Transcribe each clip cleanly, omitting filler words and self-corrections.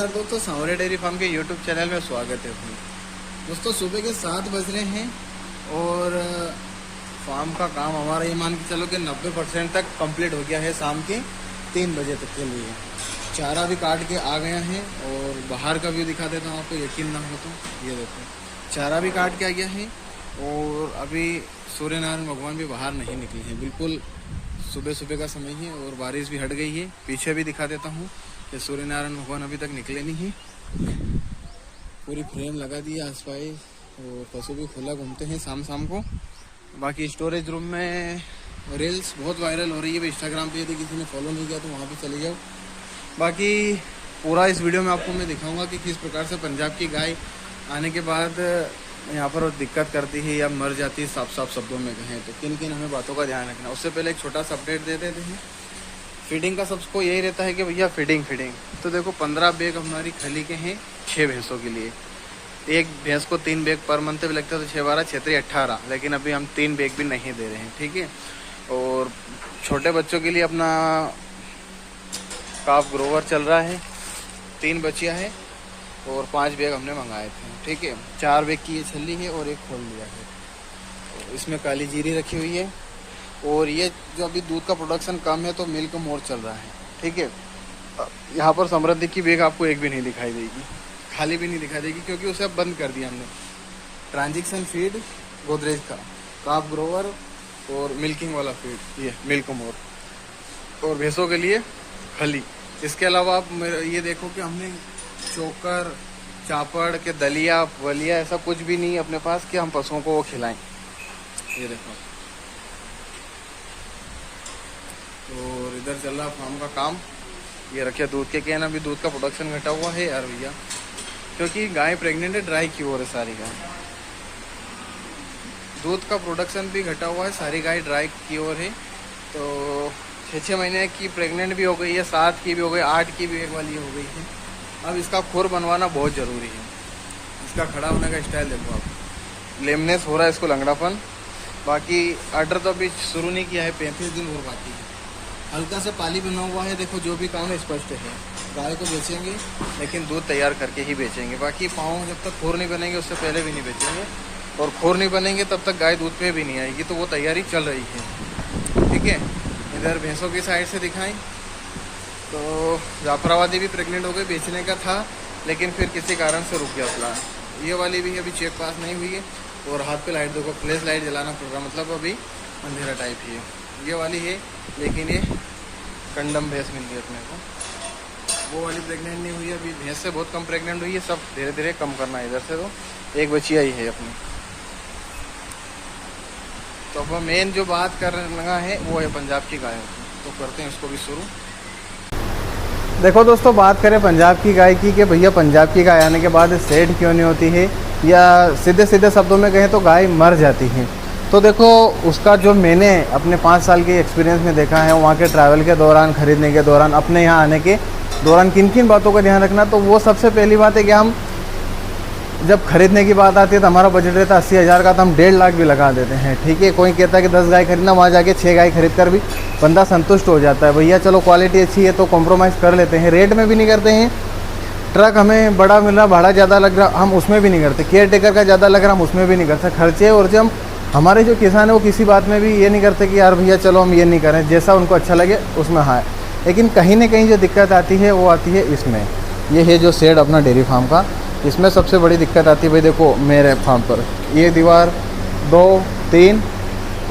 नमस्कार दोस्तों, Sanwer dairy farm के यूट्यूब चैनल में स्वागत है। दोस्तों सुबह के 7 बज रहे हैं और फार्म का काम हमारा ये मान के चलो कि 90% तक कंप्लीट हो गया है। शाम के 3 बजे तक के लिए चारा भी काट के आ गया है और बाहर का व्यू दिखा देता हूँ आपको, यकीन ना हो तो। ये देखो, चारा भी काट के आ गया है और अभी सूर्य नारायण भगवान भी बाहर नहीं निकले हैं। बिल्कुल सुबह सुबह का समय है और बारिश भी हट गई है। पीछे भी दिखा देता हूँ कि सूर्य नारायण भगवान अभी तक निकले नहीं है। पूरी फ्रेम लगा दी आसपास और पशु भी खुला घूमते हैं शाम शाम को। बाकी स्टोरेज रूम में रील्स बहुत वायरल हो रही है इंस्टाग्राम पे, यदि किसी ने फॉलो नहीं किया तो वहाँ पे चले जाओ। बाकी पूरा इस वीडियो में आपको मैं दिखाऊंगा कि किस प्रकार से पंजाब की गाय आने के बाद यहाँ पर दिक्कत करती है या मर जाती है, साफ साफ शब्दों में कहें तो किन किन हमें बातों का ध्यान रखना। उससे पहले एक छोटा सा अपडेट दे देते हैं। फीडिंग का सबको यही रहता है कि भैया फीडिंग तो देखो 15 बैग हमारी खली के हैं 6 भैंसों के लिए। एक भैंस को 3 बैग पर मंथ भी लगता है तो 6 12 6 18, लेकिन अभी हम 3 बैग भी नहीं दे रहे हैं, ठीक है। और छोटे बच्चों के लिए अपना काफ ग्रोवर चल रहा है, 3 बच्चियाँ हैं और 5 बैग हमने मंगाए थे, ठीक है। 4 बैग की ये छल्ली है और एक खोल लिया है। इसमें काली जीरी रखी हुई है और ये जो अभी दूध का प्रोडक्शन कम है तो मिल्क मोर चल रहा है, ठीक है। यहाँ पर समृद्धि की बैग आपको एक भी नहीं दिखाई देगी, खाली भी नहीं दिखाई देगी, क्योंकि उसे अब बंद कर दिया हमने। ट्रांजिक्शन फीड गोदरेज का, काफ ग्रोवर और मिल्किंग वाला फीड ये मिल्क मोर और भैंसों के लिए खली। इसके अलावा आप ये देखो कि हमने चोकर चापड़ के दलिया वलिया ऐसा कुछ भी नहीं अपने पास कि हम पशुओं को वो खिलाएं। ये देखो, और इधर चल रहा फार्म का काम। ये रखे दूध के कैन, अभी दूध का प्रोडक्शन घटा हुआ है यार भैया, क्योंकि गाय प्रेग्नेंट है, ड्राई की ओर है सारी गाय। दूध का प्रोडक्शन भी घटा हुआ है, सारी गाय ड्राई की ओर है। तो 6 महीने की प्रेग्नेंट भी हो गई है, 7 की भी हो गई, 8 की भी एक वाली हो गई है। अब इसका खुर बनवाना बहुत ज़रूरी है। इसका खड़ा होने का स्टाइल देखो आप, लेमनेस हो रहा है इसको, लंगड़ापन। बाकी ऑर्डर तो अभी शुरू नहीं किया है, 35 दिन और बाकी है। हल्का सा पाली बना हुआ है, देखो जो भी काम है स्पष्ट है। गाय को बेचेंगे लेकिन दूध तैयार करके ही बेचेंगे। बाकी पाँव जब तक खोर नहीं बनेंगे उससे पहले भी नहीं बेचेंगे, और खोर नहीं बनेंगे तब तक गाय दूध पे भी नहीं आएगी। तो वो तैयारी चल रही है, ठीक है। इधर भैंसों की साइड से दिखाएं तो जाफराबादी भी प्रेग्नेंट हो गई, बेचने का था लेकिन फिर किसी कारण से रुक गया प्लान। ये वाली भी अभी चेक पास नहीं हुई है और हाथ पे लाइट देखो, फ्लैश लाइट जलाना पड़ रहा, मतलब अभी अंधेरा टाइप ही है। ये वाली है लेकिन ये कंडम भैंस मिल गई अपने को। वो वाली प्रेग्नेंट नहीं हुई है, अभी भैंस से बहुत कम प्रेग्नेंट हुई है। सब धीरे धीरे कम करना है इधर से। तो एक बच्ची आई है अपनी। तो अब मेन जो बात करना है वो है पंजाब की गायों की, तो करते हैं उसको भी शुरू। देखो दोस्तों, बात करें पंजाब की गाय की कि भैया पंजाब की गाय आने के बाद सेड क्यों नहीं होती है, या सीधे सीधे शब्दों में कहें तो गाय मर जाती है। तो देखो उसका जो मैंने अपने 5 साल के एक्सपीरियंस में देखा है, वहाँ के ट्रैवल के दौरान, खरीदने के दौरान, अपने यहाँ आने के दौरान किन किन बातों का ध्यान रखना। तो वो सबसे पहली बात है कि हम जब खरीदने की बात आती है तो हमारा बजट रहता है 80,000 का, तो हम 1.5 लाख भी लगा देते हैं, ठीक है। कोई कहता है कि 10 गाय खरीदना, वहाँ जाके 6 गाय खरीद कर भी बंदा संतुष्ट हो जाता है। भैया चलो क्वालिटी अच्छी है तो कॉम्प्रोमाइज़ कर लेते हैं, रेट में भी नहीं करते हैं। ट्रक हमें बड़ा मिल रहा, भाड़ा ज़्यादा लग रहा, हम उसमें भी नहीं करते। केयर टेकर का ज़्यादा लग रहा, हम उसमें भी नहीं करते खर्चे। और जब हमारे जो किसान है वो किसी बात में भी ये नहीं करते कि यार भैया चलो हम ये नहीं करें, जैसा उनको अच्छा लगे उसमें हाँ। लेकिन कहीं ना कहीं जो दिक्कत आती है वो आती है इसमें। ये है जो शेड अपना डेयरी फार्म का, इसमें सबसे बड़ी दिक्कत आती है। भाई देखो मेरे फार्म पर ये दीवार 2 3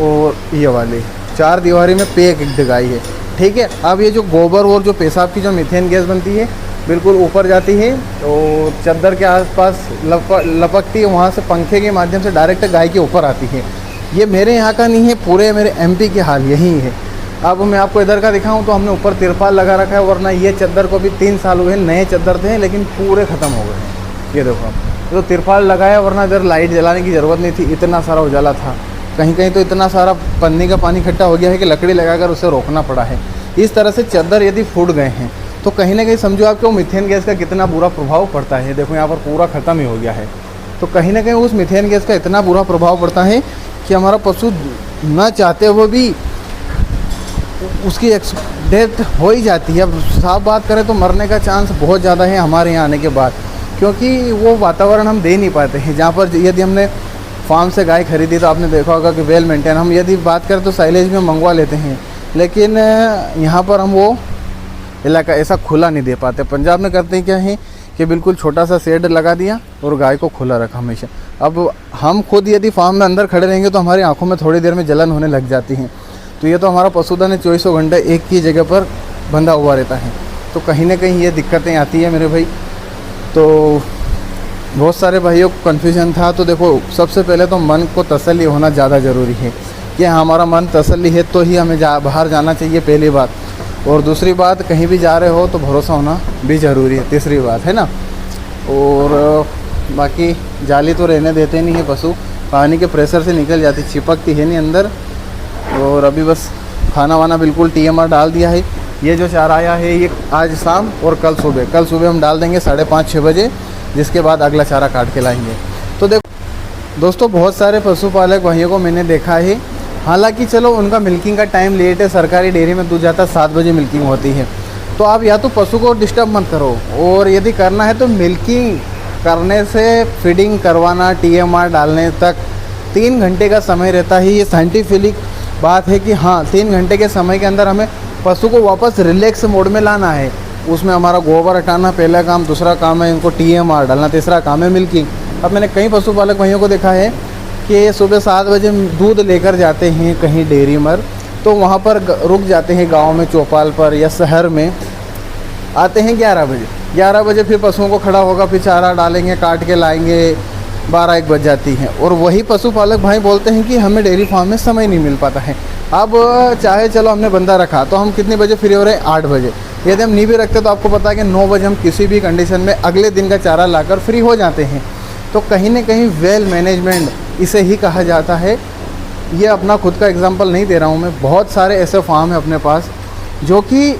और ये वाली 4 दीवारी में पैक एक गाय है, ठीक है। अब ये जो गोबर और जो पेशाब की जो मीथेन गैस बनती है बिल्कुल ऊपर जाती है और चादर के आसपास लपकती है, वहाँ से पंखे के माध्यम से डायरेक्ट गाय के ऊपर आती है। ये मेरे यहाँ का नहीं है, पूरे मेरे एमपी के हाल यही है। अब मैं आपको इधर का दिखाऊं तो हमने ऊपर तिरपाल लगा रखा है, वरना ये चादर को भी 3 साल हुए, नए चादर थे लेकिन पूरे ख़त्म हो गए। ये देखो आप तो तिरपाल लगाया, वरना इधर लाइट जलाने की ज़रूरत नहीं थी, इतना सारा उजाला था। कहीं कहीं तो इतना सारा पन्नी का पानी इकट्ठा हो गया है कि लकड़ी लगाकर उसे रोकना पड़ा है। इस तरह से चादर यदि फूट गए हैं तो कहीं ना कहीं समझो आपको मीथेन गैस का कितना बुरा प्रभाव पड़ता है। देखो यहाँ पर पूरा ख़त्म ही हो गया है। तो कहीं ना कहीं उस मीथेन गैस का इतना बुरा प्रभाव पड़ता है कि हमारा पशु न चाहते हुए भी उसकी डेथ हो ही जाती है। अब साफ बात करें तो मरने का चांस बहुत ज़्यादा है हमारे यहाँ आने के बाद, क्योंकि वो वातावरण हम दे नहीं पाते हैं। जहाँ पर यदि हमने फार्म से गाय खरीदी तो आपने देखा होगा कि वेल मेंटेन, हम यदि बात करें तो साइलेज में मंगवा लेते हैं, लेकिन यहाँ पर हम वो इलाका ऐसा खुला नहीं दे पाते। पंजाब में करते हैं क्या है कि बिल्कुल छोटा सा शेड लगा दिया और गाय को खुला रखा हमेशा। अब हम खुद यदि फार्म में अंदर खड़े रहेंगे तो हमारी आंखों में थोड़ी देर में जलन होने लग जाती है। तो ये तो हमारा पशुधन है, 24 घंटे एक ही जगह पर बंधा हुआ रहता है, तो कहीं ना कहीं ये दिक्कतें आती है मेरे भाई। तो बहुत सारे भाइयों को कन्फ्यूजन था। तो देखो, सबसे पहले तो मन को तसल्ली होना ज़्यादा ज़रूरी है कि हमारा मन तसल्ली है तो ही हमें बाहर जाना चाहिए, पहली बात। और दूसरी बात, कहीं भी जा रहे हो तो भरोसा होना भी ज़रूरी है, तीसरी बात है ना। और बाकी जाली तो रहने देते नहीं है, पशु पानी के प्रेशर से निकल जाती, चिपकती है नहीं अंदर। और अभी बस खाना वाना बिल्कुल TMR डाल दिया है। ये जो चारा आया है ये आज शाम और कल सुबह हम डाल देंगे 5:30-6 बजे, जिसके बाद अगला चारा काट के लाएंगे। तो देखो दोस्तों, बहुत सारे पशुपालक भाइयों को मैंने देखा है, हालांकि चलो उनका मिल्किंग का टाइम लेट है, सरकारी डेयरी में दूध जाता है 7 बजे मिल्किंग होती है। तो आप या तो पशु को डिस्टर्ब मत करो, और यदि करना है तो मिल्किंग करने से फीडिंग करवाना, TMR डालने तक 3 घंटे का समय रहता है। ये साइंटिफिक बात है कि हाँ, 3 घंटे के समय के अंदर हमें पशु को वापस रिलैक्स मोड में लाना है। उसमें हमारा गोबर हटाना पहला काम, दूसरा काम है इनको TMR डालना, तीसरा काम है मिल्किंग। अब मैंने कई पशुपालक भाइयों को देखा है कि सुबह 7 बजे दूध लेकर जाते हैं कहीं डेयरी पर, तो वहाँ पर रुक जाते हैं गांव में चौपाल पर या शहर में, आते हैं 11 बजे फिर पशुओं को खड़ा होगा, फिर चारा डालेंगे, काट के लाएंगे, 12-1 बज जाती है। और वही पशुपालक भाई बोलते हैं कि हमें डेयरी फार्म में समय नहीं मिल पाता है। अब चाहे चलो हमने बंदा रखा तो हम कितने बजे फ्री हो रहे हैं? 8 बजे। यदि हम नहीं भी रखते तो आपको पता है कि 9 बजे हम किसी भी कंडीशन में अगले दिन का चारा लाकर फ्री हो जाते हैं। तो कहीं ना कहीं वेल मैनेजमेंट इसे ही कहा जाता है। ये अपना खुद का एग्जांपल नहीं दे रहा हूँ मैं, बहुत सारे ऐसे फार्म है अपने पास जो कि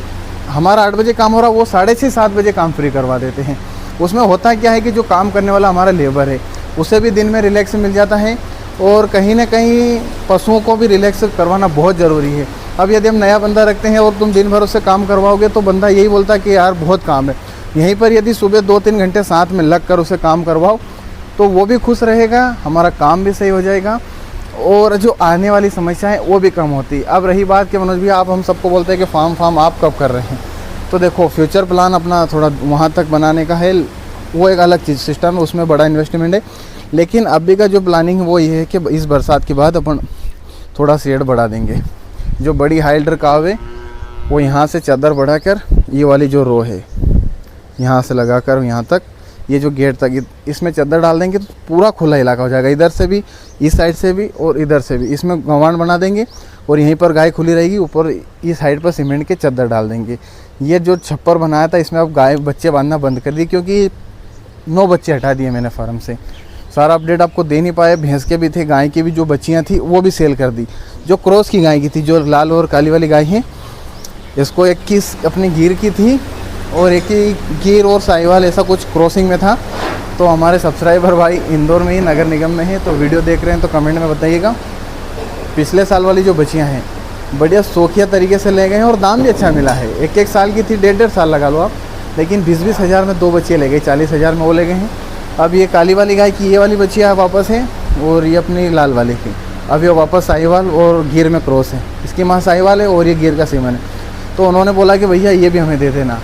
हमारा 8 बजे काम हो रहा है, वो 6:30-7 बजे काम फ्री करवा देते हैं। उसमें होता क्या है कि जो काम करने वाला हमारा लेबर है उसे भी दिन में रिलैक्स मिल जाता है, और कहीं ना कहीं पशुओं को भी रिलैक्स करवाना बहुत ज़रूरी है। अब यदि हम नया बंदा रखते हैं और तुम दिन भर उससे काम करवाओगे तो बंदा यही बोलता है कि यार बहुत काम है। यहीं पर यदि सुबह 2-3 घंटे साथ में लग कर उसे काम करवाओ तो वो भी खुश रहेगा, हमारा काम भी सही हो जाएगा, और जो आने वाली समस्या है वो भी कम होती। अब रही बात कि मनोज भैया आप हम सबको बोलते हैं कि फार्म आप कब कर रहे हैं, तो देखो फ्यूचर प्लान अपना थोड़ा वहाँ तक बनाने का है, वो एक अलग चीज़ सिस्टम है, उसमें बड़ा इन्वेस्टमेंट है। लेकिन अभी का जो प्लानिंग है वो ये है कि इस बरसात के बाद अपन थोड़ा शेड बढ़ा देंगे। जो बड़ी हाइल्डर काव है वो यहाँ से चादर बढ़ाकर ये वाली जो रो है यहाँ से लगाकर यहाँ तक, ये जो गेट तक, इसमें चादर डाल देंगे तो पूरा खुला इलाका हो जाएगा, इधर से भी, इस साइड से भी और इधर से भी। इसमें गंवाण बना देंगे और यहीं पर गाय खुली रहेगी, ऊपर इस साइड पर सीमेंट के चादर डाल देंगे। ये जो छप्पर बनाया था इसमें अब गाय बच्चे बांधना बंद कर दिए, क्योंकि 9 बच्चे हटा दिए मैंने फार्म से। सारा अपडेट आपको दे नहीं पाए, भैंस के भी थे, गाय की भी जो बच्चियाँ थी वो भी सेल कर दी। जो क्रॉस की गाय की थी, जो लाल और काली वाली गाय है, इसको 21 अपनी गिर की थी और एक ही गिर और साहिवाल ऐसा कुछ क्रॉसिंग में था। तो हमारे सब्सक्राइबर भाई इंदौर में ही नगर निगम में है, तो वीडियो देख रहे हैं तो कमेंट में बताइएगा। पिछले साल वाली जो बच्चियाँ हैं बढ़िया शौकिया तरीके से ले गए हैं और दाम भी अच्छा मिला है। 1-1 साल की थी, 1.5 साल लगा लो आप, लेकिन 20-20 हज़ार में 2 बच्चे ले गए, 40 हज़ार में वो ले गए हैं। अब ये काली वाली गाय की ये वाली बच्चियाँ वापस है, और ये अपनी लाल वाली की अब ये वापस साहिवाल और गिर में क्रॉस है। इसकी माँ साहिवाल है और ये गिर का सीमन है। तो उन्होंने बोला कि भैया ये भी हमें दे देना।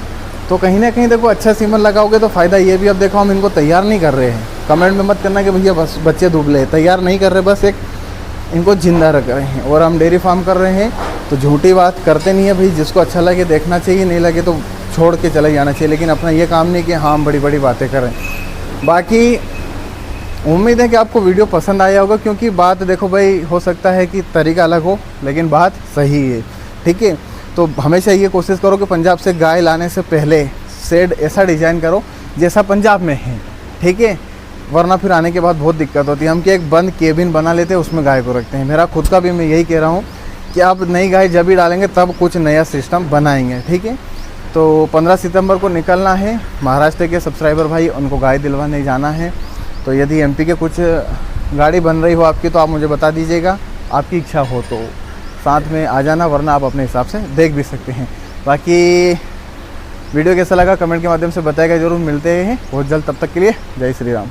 तो कहीं ना कहीं देखो अच्छा सीमन लगाओगे तो फ़ायदा ये भी। अब देखो हम इनको तैयार नहीं कर रहे हैं, कमेंट में मत करना कि भैया बस बच्चे दुबले, तैयार नहीं कर रहे, बस एक इनको जिंदा रख रहे हैं। और हम डेयरी फार्म कर रहे हैं तो झूठी बात करते नहीं है भाई, जिसको अच्छा लगे देखना चाहिए, नहीं लगे तो छोड़ के चले जाना चाहिए। लेकिन अपना ये काम नहीं कि हाँ हम बड़ी बड़ी बातें करें। बाकी उम्मीद है कि आपको वीडियो पसंद आया होगा, क्योंकि बात देखो भाई, हो सकता है कि तरीका अलग हो लेकिन बात सही है, ठीक है। तो हमेशा ये कोशिश करो कि पंजाब से गाय लाने से पहले शेड ऐसा डिज़ाइन करो जैसा पंजाब में है, ठीक है, वरना फिर आने के बाद बहुत दिक्कत होती है। हम क्या एक बंद केबिन बना लेते हैं, उसमें गाय को रखते हैं। मेरा खुद का भी मैं यही कह रहा हूँ कि आप नई गाय जब भी डालेंगे तब कुछ नया सिस्टम बनाएंगे, ठीक है। तो 15 सितंबर को निकलना है। महाराष्ट्र के सब्सक्राइबर भाई उनको गाय दिलवाने जाना है। तो यदि MP के कुछ गाड़ी बन रही हो आपकी तो आप मुझे बता दीजिएगा, आपकी इच्छा हो तो। साथ में आ जाना, वरना आप अपने हिसाब से देख भी सकते हैं। बाकी वीडियो कैसा लगा कमेंट के माध्यम से बताएगा जरूर। मिलते हैं बहुत जल्द, तब तक के लिए जय श्री राम।